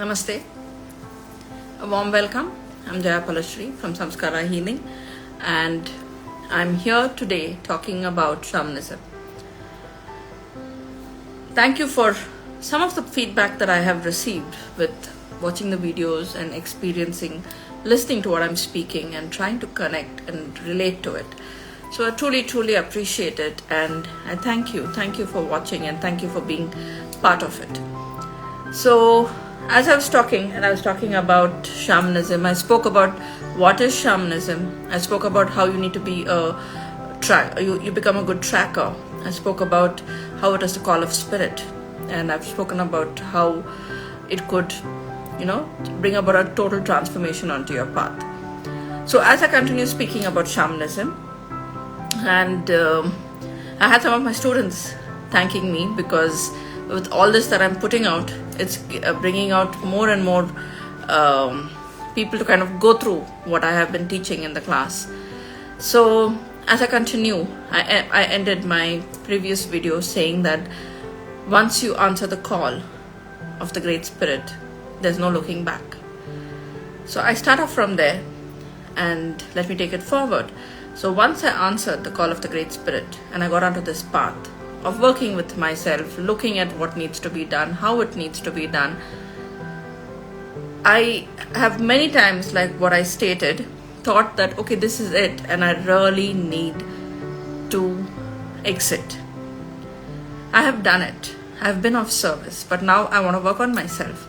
Namaste. A warm welcome. I'm Jaya Palashri from Samskara Healing, and I'm here today talking about shamanism. Thank you for some of the feedback that I have received with watching the videos and experiencing, listening to what I'm speaking and trying to connect and relate to it. So I truly appreciate it, and I thank you. Thank you for watching and thank you for being part of it. So as I was talking about shamanism. I spoke about what is shamanism. I spoke about how you need to be you become a good tracker. I spoke about how it is the call of spirit, and I've spoken about how it could, bring about a total transformation onto your path. So as I continue speaking about shamanism, and I had some of my students thanking me because with all this that I'm putting out, it's bringing out more and more people to kind of go through what I have been teaching in the class. So as I continue, I ended my previous video saying that once you answer the call of the Great Spirit, there's no looking back. So I start off from there, and let me take it forward. So once I answered the call of the Great Spirit and I got onto this path of working with myself, looking at what needs to be done, how it needs to be done, I have many times, like what I stated, thought that, okay, this is it, and I really need to exit. I have done it. I've been of service, but now I want to work on myself.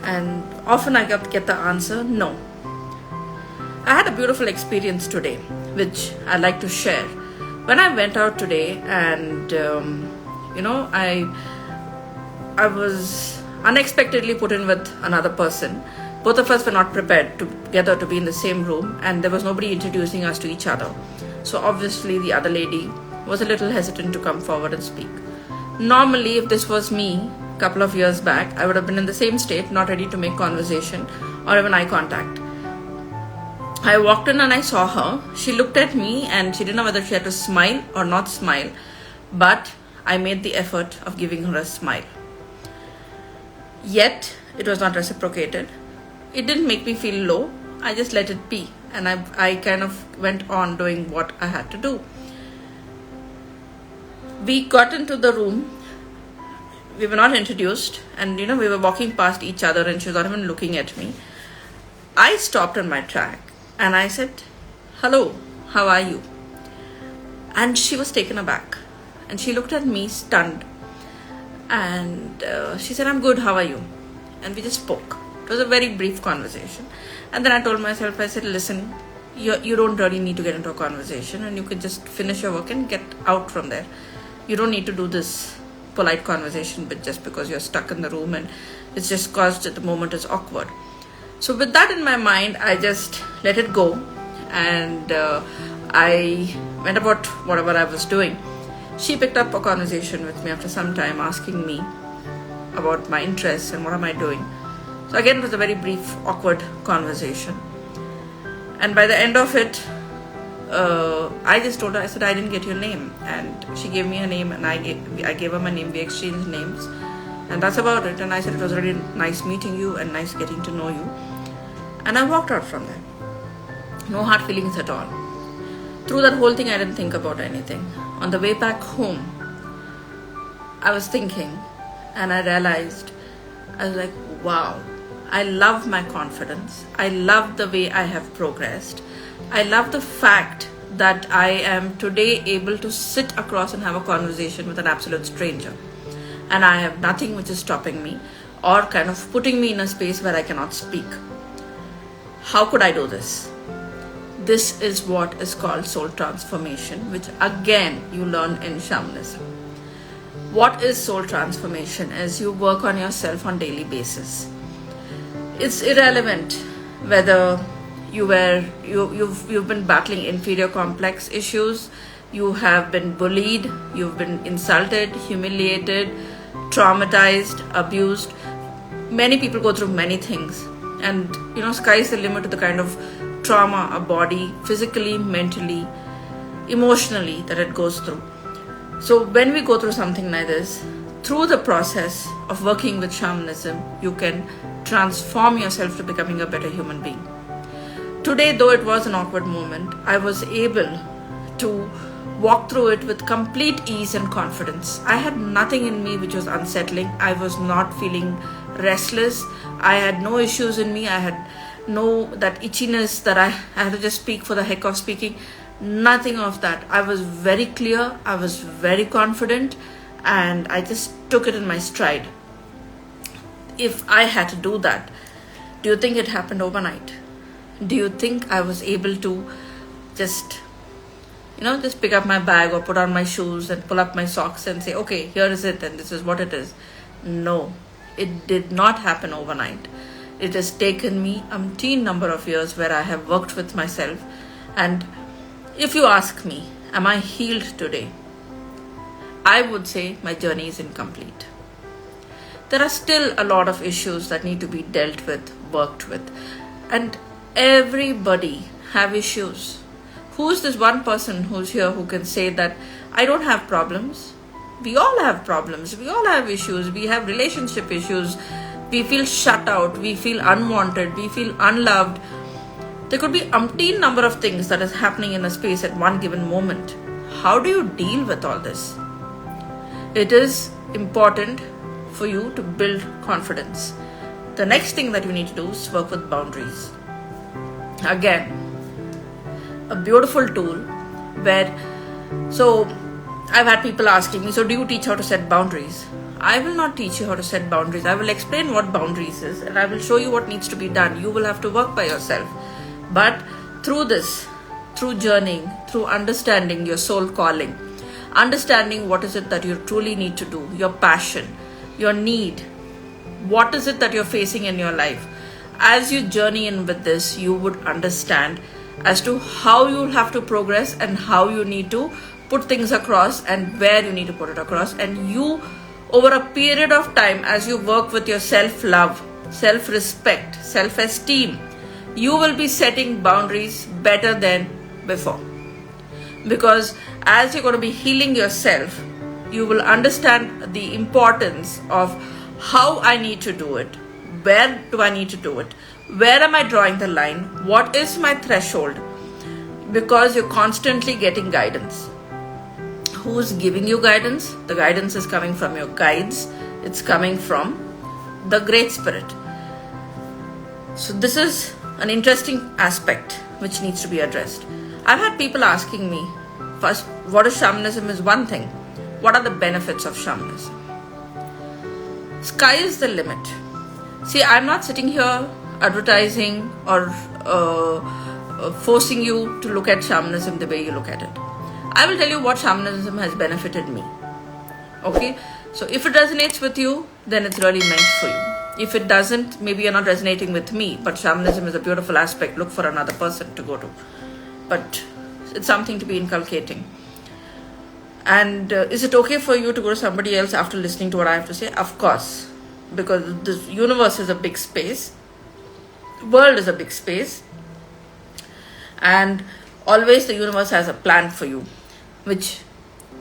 And often I get the answer, no. I had a beautiful experience today, which I'd like to share. When I went out today and, I was unexpectedly put in with another person. Both of us were not prepared together to be in the same room, and there was nobody introducing us to each other. So obviously the other lady was a little hesitant to come forward and speak. Normally, if this was me a couple of years back, I would have been in the same state, not ready to make conversation or even eye contact. I walked in and I saw her. She looked at me and she didn't know whether she had to smile or not smile, but I made the effort of giving her a smile. Yet, it was not reciprocated. It didn't make me feel low. I just let it be, and I kind of went on doing what I had to do. We got into the room. We were not introduced, and we were walking past each other and she was not even looking at me. I stopped on my track and I said, "Hello, how are you?" And she was taken aback and she looked at me stunned, and she said, "I'm good, how are you?" And we just spoke. It was a very brief conversation, and then I told myself, I said, "Listen, you don't really need to get into a conversation, and you can just finish your work and get out from there. You don't need to do this polite conversation but just because you're stuck in the room and it's just caused at the moment is awkward." So with that in my mind, I just let it go, and I went about whatever I was doing. She picked up a conversation with me after some time, asking me about my interests and what am I doing. So again, it was a very brief, awkward conversation. And by the end of it, I just told her, I said, "I didn't get your name." And she gave me her name, and I gave her my name. We exchanged names, and that's about it. And I said, "It was really nice meeting you and nice getting to know you." And I walked out from there. No hard feelings at all. Through that whole thing, I didn't think about anything. On the way back home, I was thinking, and I realized, I was like, wow, I love my confidence. I love the way I have progressed. I love the fact that I am today able to sit across and have a conversation with an absolute stranger. And I have nothing which is stopping me or kind of putting me in a space where I cannot speak. How could I do this? This is what is called soul transformation, which again you learn in shamanism. What is soul transformation? Is you work on yourself on daily basis. It's irrelevant whether you've been battling inferior complex issues, you have been bullied, you've been insulted, humiliated, traumatized, abused. Many people go through many things, and sky is the limit to the kind of trauma a body physically, mentally, emotionally that it goes through. So when we go through something like this, through the process of working with shamanism, you can transform yourself to becoming a better human being. Today, though it was an awkward moment, I was able to walk through it with complete ease and confidence. I had nothing in me which was unsettling. I was not feeling restless. I had no issues in me. I had no that itchiness that I had to just speak for the heck of speaking. Nothing of that. I was very clear. I was very confident, and I just took it in my stride. If I had to do that, do you think it happened overnight? Do you think I was able to just pick up my bag or put on my shoes and pull up my socks and say, okay, here is it and this is what it is? No, it did not happen overnight. It has taken me umpteen number of years where I have worked with myself. And if you ask me, am I healed today? I would say my journey is incomplete. There are still a lot of issues that need to be dealt with, worked with. And everybody have issues. Who's this one person who's here who can say that I don't have problems? We all have problems. We all have issues. We have relationship issues. We feel shut out. We feel unwanted. We feel unloved. There could be umpteen number of things that is happening in a space at one given moment. How do you deal with all this? It is important for you to build confidence. The next thing that you need to do is work with boundaries. Again, a beautiful tool so I've had people asking me, so do you teach how to set boundaries? I will not teach you how to set boundaries. I will explain what boundaries is and I will show you what needs to be done. You will have to work by yourself. But through this, through journeying, through understanding your soul calling, understanding what is it that you truly need to do, your passion, your need, what is it that you're facing in your life. As you journey in with this, you would understand as to how you have to progress and how you need to put things across and where you need to put it across. And you, over a period of time, as you work with your self-love, self-respect, self-esteem, you will be setting boundaries better than before. Because as you're going to be healing yourself, you will understand the importance of how I need to do it, where do I need to do it, where am I drawing the line, what is my threshold, because you're constantly getting guidance. Who's giving you guidance? The guidance is coming from your guides. It's coming from the Great Spirit. So this is an interesting aspect which needs to be addressed. I've had people asking me, first, what is shamanism is one thing. What are the benefits of shamanism? Sky is the limit. See, I'm not sitting here advertising or forcing you to look at shamanism the way you look at it. I will tell you what shamanism has benefited me. Okay? So if it resonates with you, then it's really meant for you. If it doesn't, maybe you're not resonating with me, but shamanism is a beautiful aspect. Look for another person to go to. But it's something to be inculcating. And is it okay for you to go to somebody else after listening to what I have to say? Of course. Because the universe is a big space. The world is a big space. And always the universe has a plan for you, which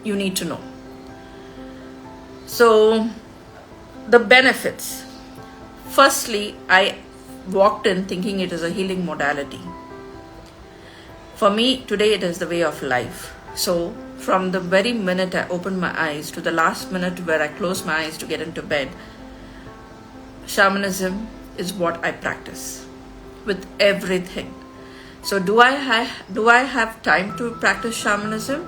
you need to know. So, the benefits. Firstly, I walked in thinking it is a healing modality. For me, today it is the way of life. So, from the very minute I opened my eyes to the last minute where I closed my eyes to get into bed, shamanism is what I practice with everything. So do I have time to practice shamanism?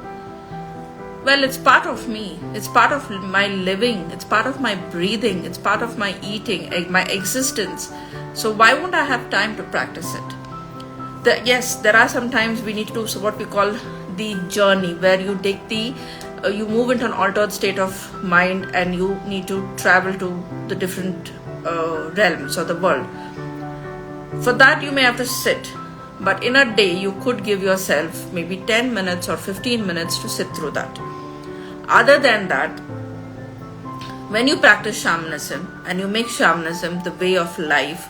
Well, it's part of me. It's part of my living. It's part of my breathing. It's part of my eating, my existence. So why won't I have time to practice it? Yes, there are some times we need to do what we call the journey, where you take you move into an altered state of mind and you need to travel to the different realms of the world. For that, you may have to sit. But in a day, you could give yourself maybe 10 minutes or 15 minutes to sit through that. Other than that, when you practice shamanism and you make shamanism the way of life,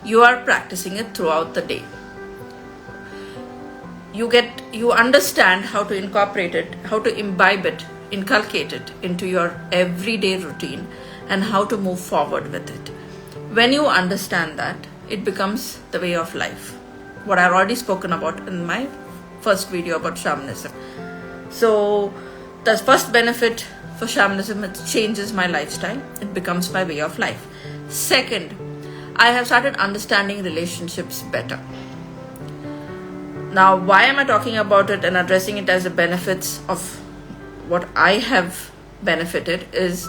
you are practicing it throughout the day. You understand how to incorporate it, how to imbibe it, inculcate it into your everyday routine and how to move forward with it. When you understand that, it becomes the way of life. What I've already spoken about in my first video about shamanism. So the first benefit for shamanism, it changes my lifestyle. It becomes my way of life. Second, I have started understanding relationships better. Now, why am I talking about it and addressing it as the benefits of what I have benefited is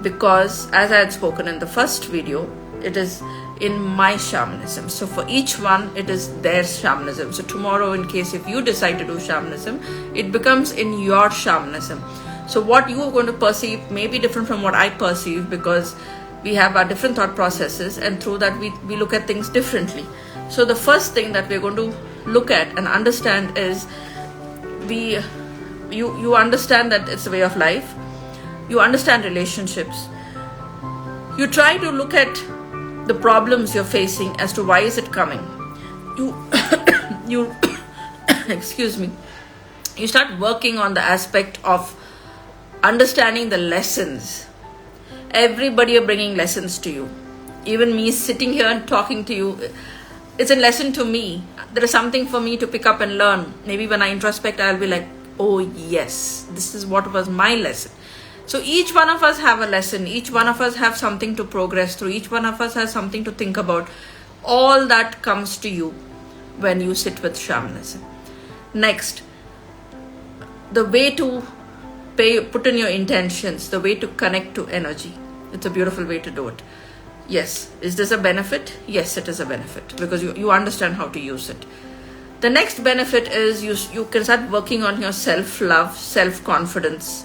because, as I had spoken in the first video, it is in my shamanism. So for each one, it is their shamanism. So tomorrow, in case if you decide to do shamanism, it becomes in your shamanism. So what you are going to perceive may be different from what I perceive, because we have our different thought processes, and through that we look at things differently. So the first thing that we're going to look at and understand is you understand that it's a way of life. You understand relationships. You try to look at the problems you're facing as to why is it coming. You excuse me. You start working on the aspect of understanding the lessons. Everybody are bringing lessons to you. Even me sitting here and talking to you, it's a lesson to me. There is something for me to pick up and learn. Maybe when I introspect, I'll be like, oh yes, this is what was my lesson. So each one of us have a lesson. Each one of us have something to progress through. Each one of us has something to think about. All that comes to you when you sit with shamanism. Next, the way to put in your intentions, the way to connect to energy. It's a beautiful way to do it. Yes. Is this a benefit? Yes, it is a benefit, because you understand how to use it. The next benefit is you can start working on your self-love, self-confidence,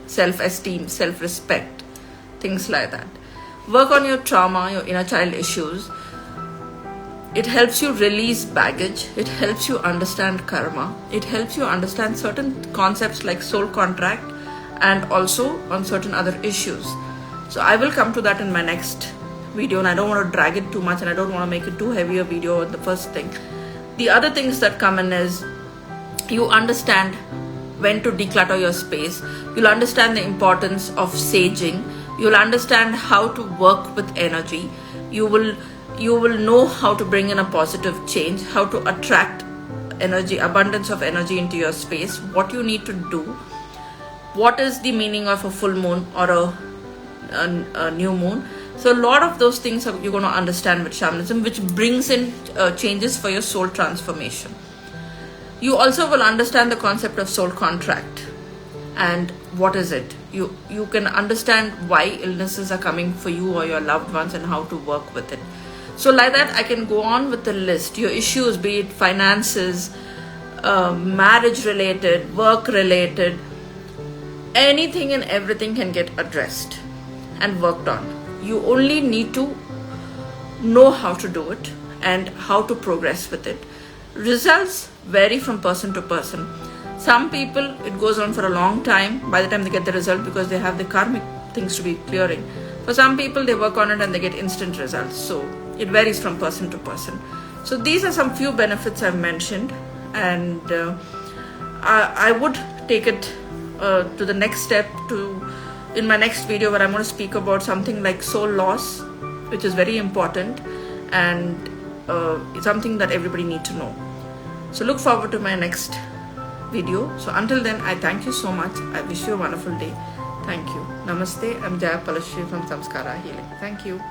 self-esteem, self-respect, things like that. Work on your trauma, your inner child issues. It helps you release baggage. It helps you understand karma. It helps you understand certain concepts like soul contract, and also on certain other issues. So I will come to that in my next video, and I don't want to drag it too much, and I don't want to make it too heavy a video on the first thing. The other things that come in is you understand when to declutter your space. You'll understand the importance of saging. You'll understand how to work with energy. You will know how to bring in a positive change, how to attract energy, abundance of energy into your space, what you need to do, what is the meaning of a full moon or a new moon. So a lot of those things you're going to understand with shamanism, which brings in changes for your soul transformation. You also will understand the concept of soul contract and what is it. You can understand why illnesses are coming for you or your loved ones and how to work with it. So like that, I can go on with the list. Your issues, be it finances, marriage related, work related, anything and everything can get addressed and worked on. You only need to know how to do it and how to progress with it. Results vary from person to person. Some people, it goes on for a long time by the time they get the result, because they have the karmic things to be clearing. For some people, they work on it and they get instant results. So it varies from person to person. So these are some few benefits I've mentioned, and I would take it to the next step in my next video, where I'm going to speak about something like soul loss, which is very important and it's something that everybody needs to know. So look forward to my next video. So until then, I thank you so much. I wish you a wonderful day. Thank you. Namaste. I'm Jaya Palashri from Samskara Healing. Thank you.